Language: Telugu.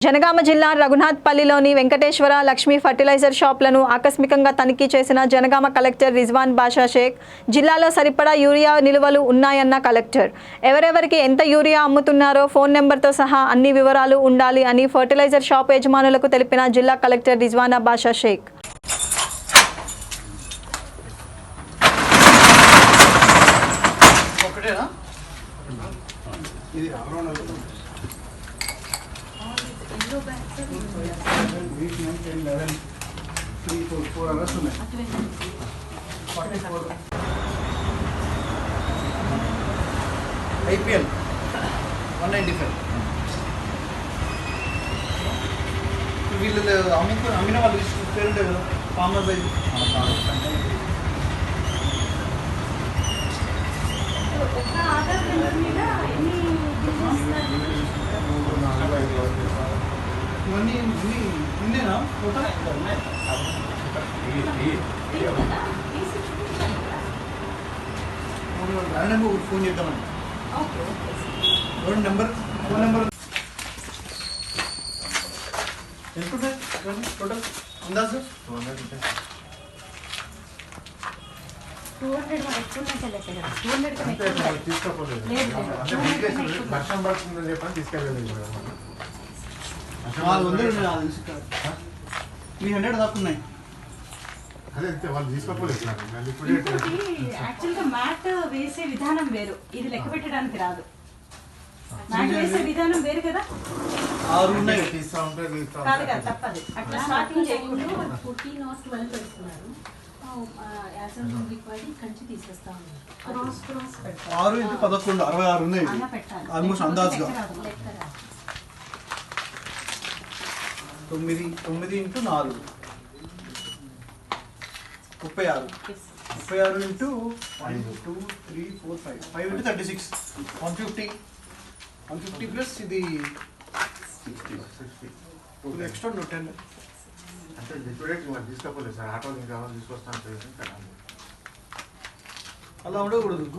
జనగామ జిల్లా రఘునాథ్పల్లిలోని వెంకటేశ్వర లక్ష్మీ ఫర్టిలైజర్ షాపులను ఆకస్మికంగా తనిఖీ చేసిన జనగామ కలెక్టర్ రిజ్వాన్ బాషా షేక్. జిల్లాలో సరిపడా యూరియా నిల్వలు ఉన్నాయన్న కలెక్టర్. ఎవరెవరికి ఎంత యూరియా అమ్ముతున్నారో ఫోన్ నెంబర్తో సహా అన్ని వివరాలు ఉండాలి అని ఫర్టిలైజర్ షాప్ యజమానులకు తెలిపిన జిల్లా కలెక్టర్ రిజ్వాన్ బాషా షేక్. IPL 195 వీళ్ళు అమ్మిన వాళ్ళు పేరుంటే కదా ఫార్మర్ బై ఇవన్నీ ఇన్నేనా ఫోన్ చేద్దామండి నెంబర్ ఫోన్ నెంబర్ ఎంత సార్ టోటల్ ఉందా సార్ 200 తీసుకోలేదు. వర్షం పడుతుందని చెప్పని తీసుకెళ్ళలేదు. 300 దాకా ఉన్నాయి. అదే వాళ్ళు తీసుకోలేదు. యాక్చువల్గా మ్యాట్ వేసే విధానం వేరు, ఇది లెక్క పెట్టడానికి రాదు. మ్యాట్ వేసే విధానం వేరు కదా. 6 ఉన్నాయి. కాదు కదా, తప్పదు. అట్లా స్టార్టింగ్ చేయకుండా 14 or 12 పెడుతున్నారు. కంచి తీసుకొస్తా ఉన్నారు. 6 into 11 66 ఉన్నాయి. ఆల్మోస్ట్ అందాజుగా 9 into 4 36 36 into 1 2 3 4 5 5 into 36 150 ప్లస్ ఇది 60 ఎక్స్ట్రా 10 అంటే తీసుకోలేదు సార్. ఆటో ఇంకా తీసుకొస్తాను అలా ఉండకూడదు.